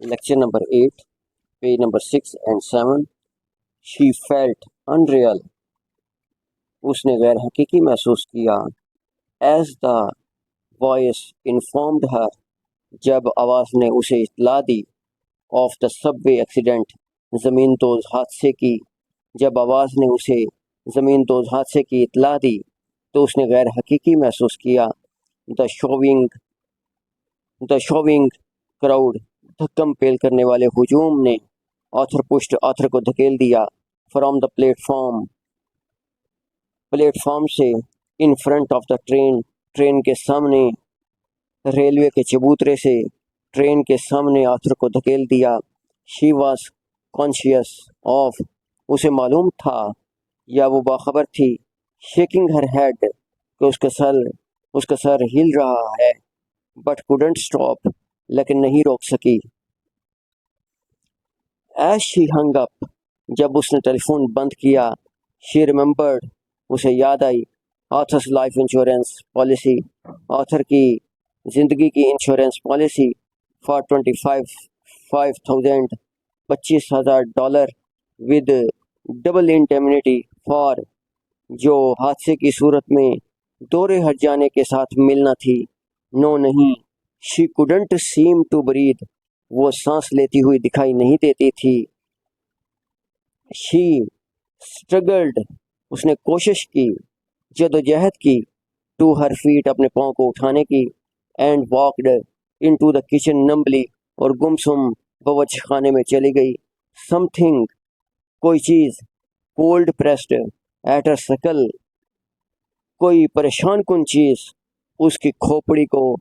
Lecture number 8, page number 6 and 7. She felt unreal. उसने गैर हकीकी महसूस किया. As the voice informed her. जब आवाज़ ने उसे इत्तला दी. Of the subway accident. ज़मीनदोज़ हादसे की. जब आवाज़ ने उसे ज़मीनदोज़ हादसे की इत्तला दी तो उसने गैर हकीकी महसूस किया. The shoving crowd. धक्कम पेल करने वाले हुजूम ने ऑथर को धकेल दिया. फ्रॉम द प्लेटफॉर्म से. In front of the train के सामने. रेलवे के चबूतरे से ट्रेन के सामने ऑथर को धकेल दिया. She was conscious of. उसे मालूम था या वो बाखबर थी. शेकिंग हर हेड कि उसका सर हिल रहा है. But couldn't stop. लेकिन नहीं रोक सकी. As she hung up. जब उसने टेलीफोन बंद किया. She remembered. उसे याद आई. Author's life insurance policy. Author की ज़िंदगी की insurance policy for 25,000 $25,000 with double indemnity for. जो हादसे की सूरत में दौरे हट जाने के साथ मिलना थी. नो नहीं. She couldn't seem to breathe. वो सांस लेती हुई दिखाई नहीं देती थी. She struggled. उसने कोशिश की. जदोजहद की. To her feet. अपने पाँव को उठाने की. And walked into the kitchen numbly. और गुमसुम बावर्ची खाने में चली गई. समथिंग. कोई चीज़. Cold pressed at her skull. कोई परेशान कुन चीज़ उसकी खोपड़ी को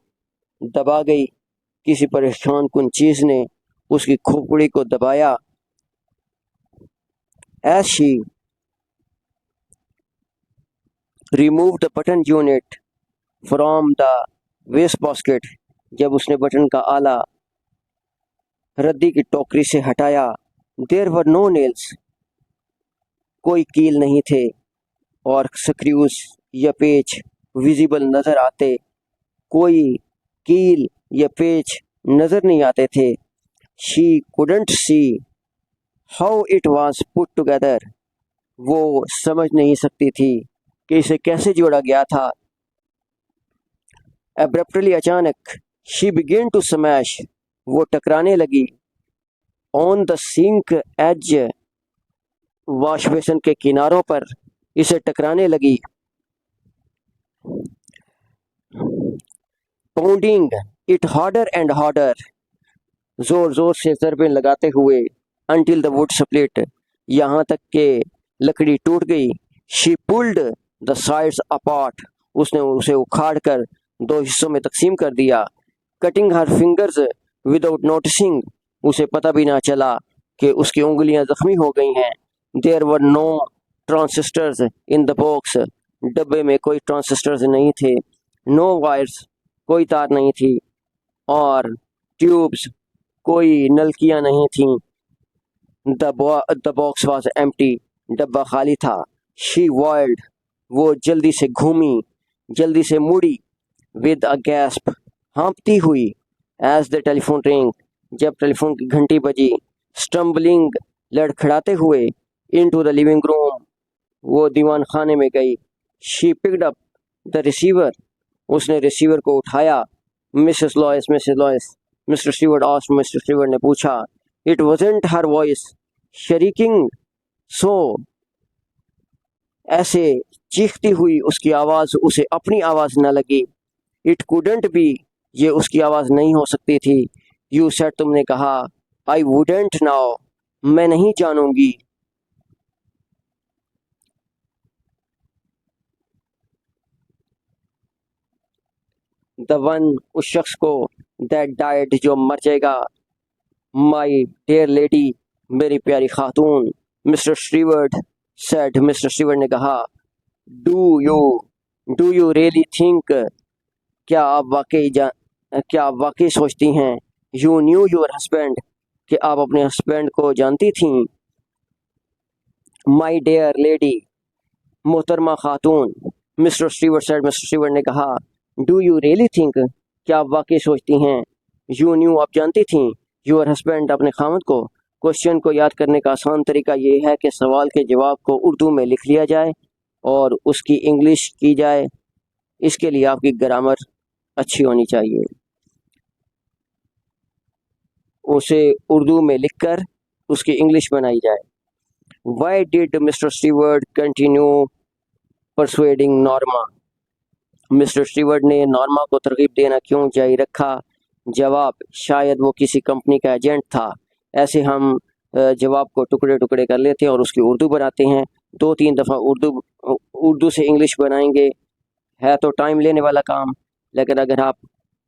दबा गई. किसी परेशान कुन चीज़ ने उसकी खोपड़ी को दबाया. As she removed the button unit from the wastebasket. जब उसने बटन का आला रद्दी की टोकरी से हटाया. There were no nails. कोई कील नहीं थे. और स्क्रूज या पेच विजिबल नज़र आते. कोई कील या पेच नज़र नहीं आते थे. She couldn't see how it was put together. वो समझ नहीं सकती थी कि इसे कैसे जोड़ा गया था. Abruptly अचानक. She began to smash. वो टकराने लगी. On the sink edge. Wash basin के किनारों पर इसे टकराने लगी. Pounding it harder and harder. जोर जोर से ज़रबें लगाते हुए. Until the wood split. यहाँ तक के लकड़ी टूट गई. She pulled the sides apart. उसने उसे उखाड़ कर दो हिस्सों में तकसीम कर दिया. Cutting her fingers without noticing. उसे पता भी ना चला कि उसकी उंगलियां जख्मी हो गई हैं. There were no transistors in the box. डब्बे में कोई ट्रांसिस्टर्स नहीं थे. No wires. कोई तार नहीं थी. और ट्यूब्स. कोई नलकियां नहीं थीं. The box was empty. डब्बा खाली था. She whirled. वो जल्दी से घूमी. जल्दी से मुड़ी. With a gasp. हाँपती हुई. As the telephone rang. जब टेलीफोन की घंटी बजी. Stumbling. लड़खड़ाते हुए. Into the living room. वो दीवान खाने में गई. She picked up the receiver. उसने रिसीवर को उठाया. Mrs. Lois. Mr. Stewart asked. Mr. Stewart ने पूछा. It wasn't her voice. Shrieking. So. ऐसे चीखती हुई उसकी आवाज़ उसे अपनी आवाज़ न लगी. It couldn't be. ये उसकी आवाज़ नहीं हो सकती थी. You said. तुमने कहा. I wouldn't know. मैं नहीं जानूंगी. The one. उस शख्स को. That died. जो मर जाएगा. My dear lady. मेरी प्यारी खातून. Mr. Stewart said. Mr. Stewart ने कहा. Do you really think. क्या आप वाकई सोचती हैं. You knew your husband. कि आप अपने हस्बैंड को जानती थीं. My dear lady. मोहतरमा खातून. Mr. Stewart said. Mr. Stewart ने कहा. Do you really think. क्या आप वाकई सोचती हैं. You knew. आप जानती थीं. योर हस्बैंड अपने खामद को। क्वेश्चन को याद करने का आसान तरीका ये है कि सवाल के जवाब को उर्दू में लिख लिया जाए और उसकी इंग्लिश की जाए। इसके लिए आपकी ग्रामर अच्छी होनी चाहिए। उसे उर्दू में लिखकर उसकी इंग्लिश बनाई जाए। Why did mister Stewart continue persuading Norma. Mister Stewart ने नॉर्मा को तरगीब देना क्यों जारी रखा। जवाब, शायद वो किसी कंपनी का एजेंट था। ऐसे हम जवाब को टुकड़े टुकड़े कर लेते हैं और उसकी उर्दू बनाते हैं। 2-3 दफ़ा उर्दू से इंग्लिश बनाएंगे है तो टाइम लेने वाला काम, लेकिन अगर आप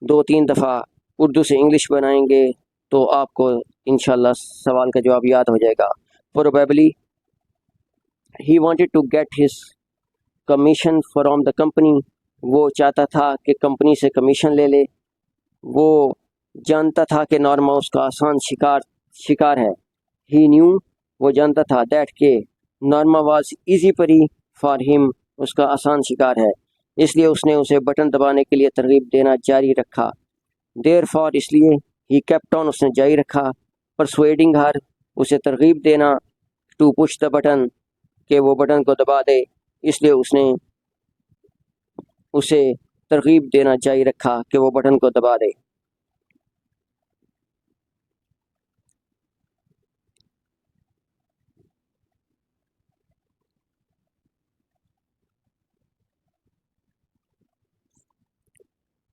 2-3 दफ़ा उर्दू से इंग्लिश बनाएंगे तो आपको इंशाल्लाह सवाल का जवाब याद हो जाएगा। Probably he wanted to get his commission from the company. वो चाहता था कि कंपनी से कमीशन ले ले। वो जानता था कि नॉर्मा उसका आसान शिकार है। ही न्यू, वो जानता था, दैट के नॉर्मा वाज इजी परी फॉर हिम, उसका आसान शिकार है, इसलिए उसने उसे बटन दबाने के लिए तरगीब देना जारी रखा। देयर फॉर, इसलिए, ही केप्ट ऑन, उसने जारी रखा, परसुएडिंग हर, उसे तरगीब देना, टू पुश द बटन, कि वो बटन को दबा दे, इसलिए उसने उसे तरगीब देना जारी रखा कि वो बटन को दबा दे।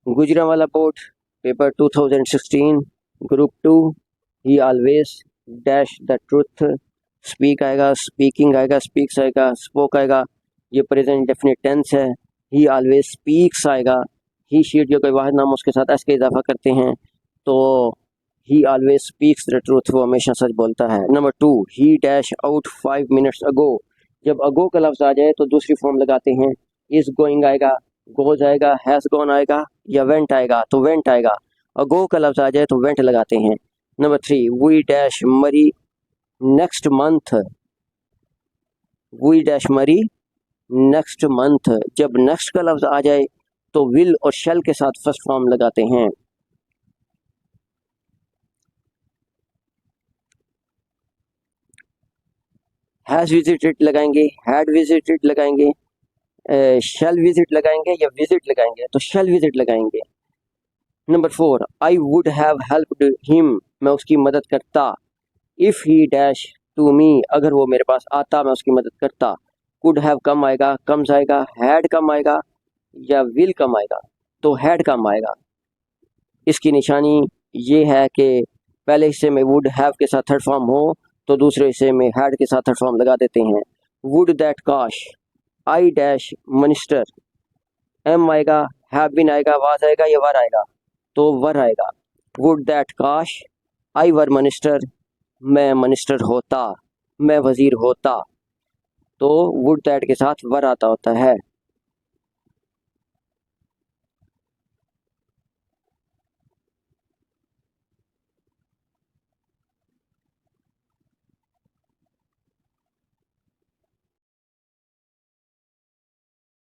Gujranwala board paper 2016 group 2। He always dash the truth. Speak आएगा, स्पीकिंग आएगा, स्पीक्स आएगा, स्पोक आएगा, ये प्रेजेंट डेफिनेट टेंस है। ही ऑलवेज स्पीक्स आएगा। ही शीट जो कोई वाहिद नाम उसके साथ एस का इजाफा करते हैं तो ही ऑलवेज स्पीक्स द ट्रूथ, वो हमेशा सच बोलता है। नंबर 2, ही डैश आउट 5 मिनट्स अगो। जब अगो का लफ्ज़ आ जाए तो दूसरी फॉर्म लगाते हैं। इज गोइंग आएगा, गोज आएगा, हैज़ गॉन आएगा या वेंट आएगा तो वेंट आएगा। अगो का लफ्ज़ आ जाए तो वेंट लगाते हैं। नंबर 3, वी डैश मरी नेक्स्ट मंथ। वी डैश मरी नेक्स्ट मंथ। जब नेक्स्ट का लफ्ज़ आ जाए तो विल और शेल के साथ फर्स्ट फॉर्म लगाते हैं। हैज़ विजिटेड लगाएंगे, हैड विजिटेड लगाएंगे, शेल विजिट लगाएंगे या विजिट लगाएंगे तो शेल विजिट लगाएंगे। Number 4, I would have helped him, मैं उसकी मदद करता। If he dash to me, अगर वो मेरे पास आता मैं उसकी मदद करता। कुड हैव कम आएगा, कम्स आएगा, हैड कम आएगा या विल कम आएगा तो हैड कम आएगा। इसकी निशानी ये है कि पहले हिस्से में वुड हैव के साथ थर्ड फॉर्म हो तो दूसरे हिस्से में हैड के साथ थर्ड फॉर्म लगा देते हैं। वुड दैट काश आई डैश मिनिस्टर, एम आएगा, हैव बीन आएगा, वाज आएगा या वर आएगा तो वर आएगा। वुड दैट काश आई वर मिनिस्टर, मैं मिनिस्टर होता, मैं वजीर होता, तो वुड दैट के साथ वर आता होता है।